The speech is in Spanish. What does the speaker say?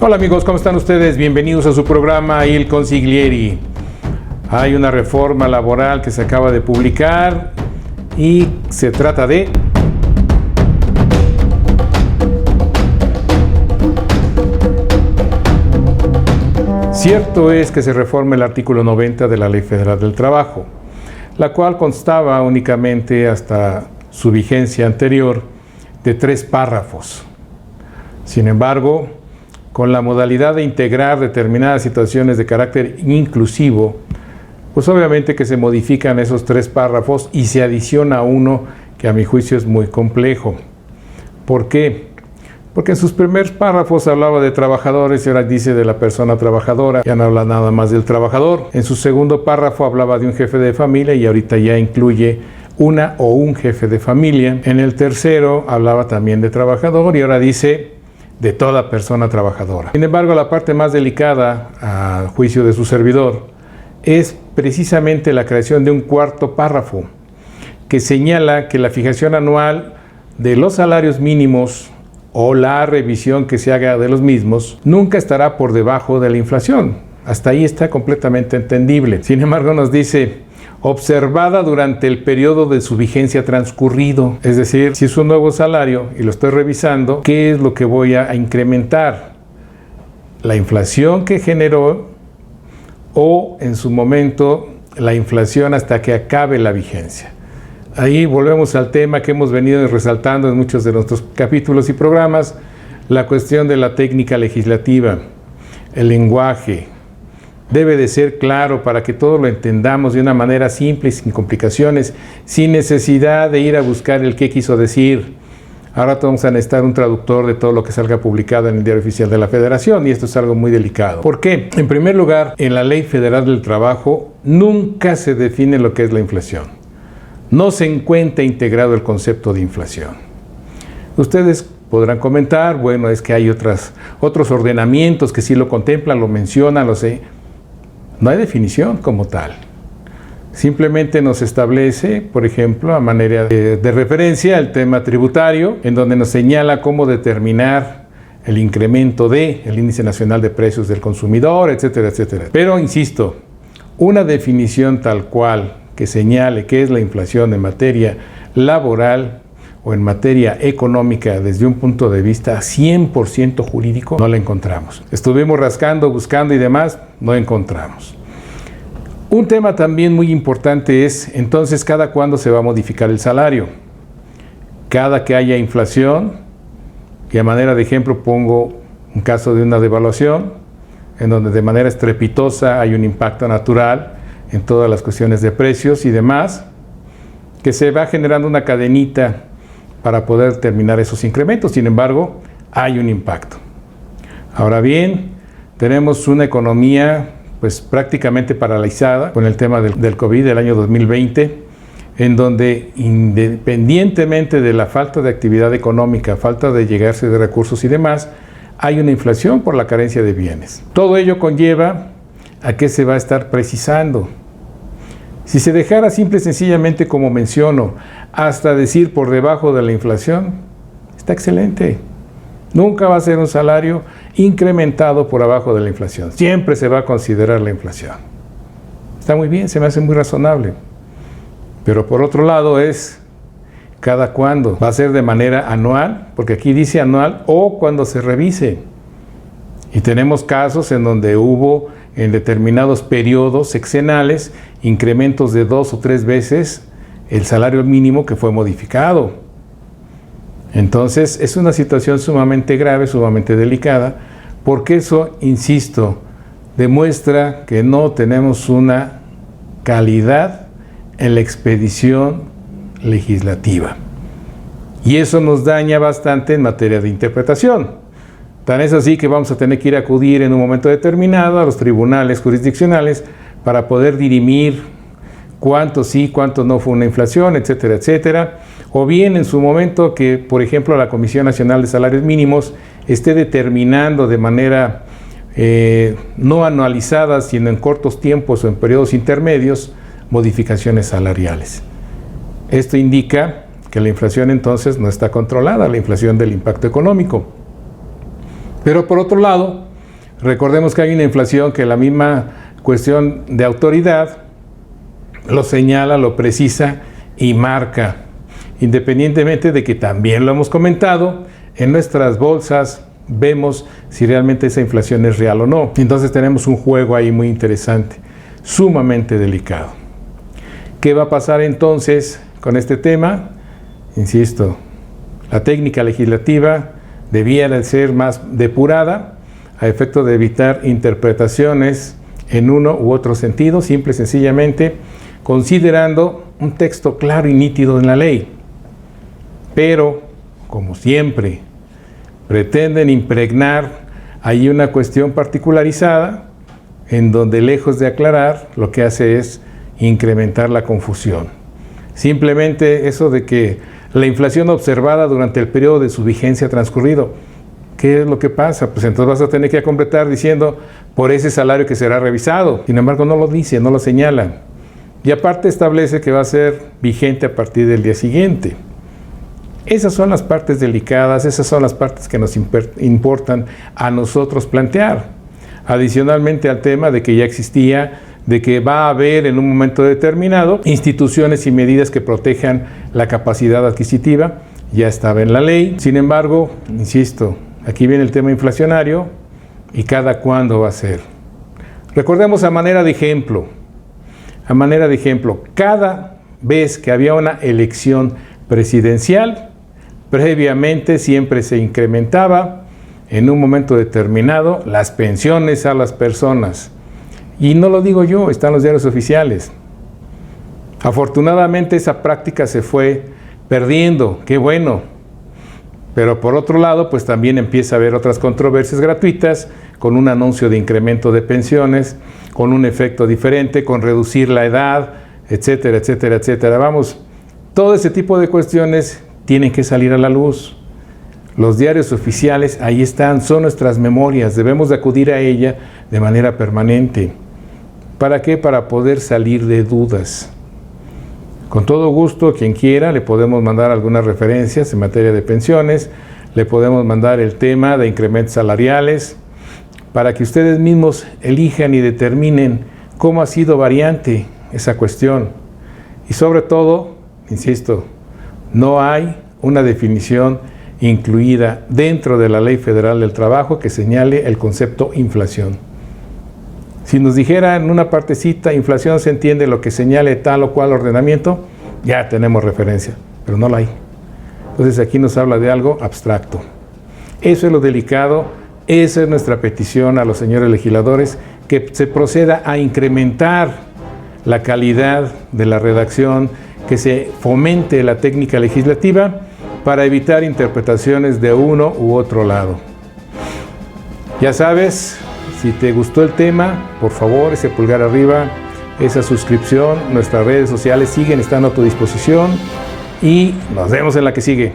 Hola amigos, ¿cómo están ustedes? Bienvenidos a su programa Il Consiglieri. Hay una reforma laboral que se acaba de publicar y se trata de cierto es que se reforma el artículo 90 de la Ley Federal del Trabajo, la cual constaba únicamente hasta su vigencia anterior de 3 párrafos. Sin embargo, con la modalidad de integrar determinadas situaciones de carácter inclusivo, pues obviamente que se modifican esos 3 párrafos y se adiciona uno que a mi juicio es muy complejo. ¿Por qué? Porque en sus primeros párrafos hablaba de trabajadores y ahora dice de la persona trabajadora, ya no habla nada más del trabajador. En su segundo párrafo hablaba de un jefe de familia y ahorita ya incluye una o un jefe de familia. En el tercero hablaba también de trabajador y ahora dice de toda persona trabajadora. Sin embargo, la parte más delicada, a juicio de su servidor, es precisamente la creación de un cuarto párrafo que señala que la fijación anual de los salarios mínimos o la revisión que se haga de los mismos nunca estará por debajo de la inflación. Hasta ahí está completamente entendible. Sin embargo, nos dice observada durante el periodo de su vigencia transcurrido. Es decir, si es un nuevo salario y lo estoy revisando, ¿qué es lo que voy a incrementar? ¿La inflación que generó o en su momento la inflación hasta que acabe la vigencia? Ahí volvemos al tema que hemos venido resaltando en muchos de nuestros capítulos y programas, la cuestión de la técnica legislativa, el lenguaje. Debe de ser claro para que todos lo entendamos de una manera simple y sin complicaciones, sin necesidad de ir a buscar el qué quiso decir. Ahora vamos a necesitar un traductor de todo lo que salga publicado en el Diario Oficial de la Federación y esto es algo muy delicado. ¿Por qué? En primer lugar, en la Ley Federal del Trabajo nunca se define lo que es la inflación. No se encuentra integrado el concepto de inflación. Ustedes podrán comentar, bueno, es que hay otros ordenamientos que sí lo contemplan, lo mencionan, lo sé. No hay definición como tal. Simplemente nos establece, por ejemplo, a manera de referencia, el tema tributario, en donde nos señala cómo determinar el incremento del Índice Nacional de Precios del Consumidor, etcétera, etcétera. Pero, insisto, una definición tal cual que señale qué es la inflación en materia laboral o en materia económica desde un punto de vista 100% jurídico, no la encontramos. Estuvimos rascando, buscando y demás, no encontramos. Un tema también muy importante es, entonces, ¿cada cuándo se va a modificar el salario? Cada que haya inflación, y a manera de ejemplo pongo un caso de una devaluación, en donde de manera estrepitosa hay un impacto natural en todas las cuestiones de precios y demás, que se va generando una cadenita para poder terminar esos incrementos. Sin embargo, hay un impacto. Ahora bien, tenemos una economía pues prácticamente paralizada con el tema del COVID del año 2020, en donde independientemente de la falta de actividad económica, falta de llegarse de recursos y demás, hay una inflación por la carencia de bienes. Todo ello conlleva a que se va a estar precisando. Si se dejara simple y sencillamente como menciono, hasta decir por debajo de la inflación, está excelente. Nunca va a ser un salario incrementado por abajo de la inflación. Siempre se va a considerar la inflación. Está muy bien, se me hace muy razonable. Pero por otro lado es, ¿cada cuándo? ¿Va a ser de manera anual? Porque aquí dice anual o cuando se revise. Y tenemos casos en donde hubo en determinados periodos sexenales incrementos de 2 o 3 veces el salario mínimo que fue modificado. Entonces es una situación sumamente grave, sumamente delicada, porque eso, insisto, demuestra que no tenemos una calidad en la expedición legislativa. Y eso nos daña bastante en materia de interpretación. Tan es así que vamos a tener que ir a acudir en un momento determinado a los tribunales jurisdiccionales para poder dirimir cuánto sí, cuánto no fue una inflación, etcétera, etcétera. O bien en su momento que, por ejemplo, la Comisión Nacional de Salarios Mínimos esté determinando de manera no anualizada, sino en cortos tiempos o en periodos intermedios, modificaciones salariales. Esto indica que la inflación entonces no está controlada, la inflación del impacto económico. Pero por otro lado, Recordemos que hay una inflación que la misma cuestión de autoridad lo señala, lo precisa y marca, independientemente de que también lo hemos comentado, en nuestras bolsas vemos si realmente esa inflación es real o no. Entonces tenemos un juego ahí muy interesante, sumamente delicado. ¿Qué va a pasar entonces con este tema? Insisto, la técnica legislativa debiera ser más depurada a efecto de evitar interpretaciones en uno u otro sentido, simple y sencillamente considerando un texto claro y nítido en la ley. Pero, como siempre, pretenden impregnar ahí una cuestión particularizada en donde, lejos de aclarar, lo que hace es incrementar la confusión. Simplemente eso de que la inflación observada durante el periodo de su vigencia transcurrido, ¿qué es lo que pasa? Pues entonces vas a tener que completar diciendo por ese salario que será revisado. Sin embargo, no lo dice, no lo señala. Y aparte establece que va a ser vigente a partir del día siguiente. Esas son las partes delicadas, esas son las partes que nos importan a nosotros plantear. Adicionalmente al tema de que ya existía, de que va a haber en un momento determinado instituciones y medidas que protejan la capacidad adquisitiva, ya estaba en la ley. Sin embargo, insisto, aquí viene el tema inflacionario y cada cuándo va a ser. Recordemos a manera de ejemplo, cada vez que había una elección presidencial, previamente siempre se incrementaba en un momento determinado las pensiones a las personas. Y no lo digo yo, están los diarios oficiales. Afortunadamente esa práctica se fue perdiendo, qué bueno. Pero por otro lado, pues también empieza a haber otras controversias gratuitas con un anuncio de incremento de pensiones, con un efecto diferente, con reducir la edad, etcétera, etcétera, etcétera. Vamos, todo ese tipo de cuestiones tienen que salir a la luz. Los diarios oficiales, ahí están, son nuestras memorias, debemos de acudir a ella de manera permanente. ¿Para qué? Para poder salir de dudas. Con todo gusto, quien quiera, le podemos mandar algunas referencias en materia de pensiones, le podemos mandar el tema de incrementos salariales, para que ustedes mismos elijan y determinen cómo ha sido variante esa cuestión. Y sobre todo, insisto, no hay una definición incluida dentro de la Ley Federal del Trabajo que señale el concepto inflación. Si nos dijera en una partecita, inflación se entiende lo que señale tal o cual ordenamiento, ya tenemos referencia, pero no la hay. Entonces aquí nos habla de algo abstracto. Eso es lo delicado. Esa es nuestra petición a los señores legisladores, que se proceda a incrementar la calidad de la redacción, que se fomente la técnica legislativa para evitar interpretaciones de uno u otro lado. Ya sabes, si te gustó el tema, por favor, ese pulgar arriba, esa suscripción, nuestras redes sociales siguen estando a tu disposición y nos vemos en la que sigue.